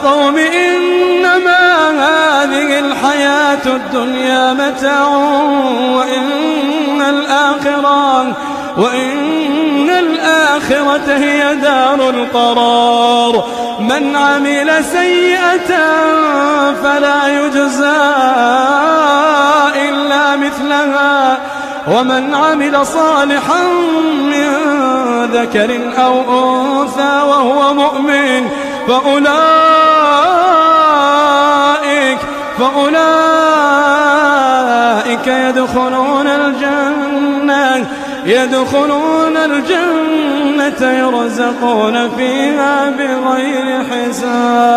قوم إنما هذه الحياة الدنيا متاع وإن الآخرة هي دار القرار. من عمل سيئة فلا يجزى إلا مثلها ومن عمل صالحا من ذكر أو أنثى وهو مؤمن فأولئك يدخلون الجنة يرزقون فيها بغير حساب.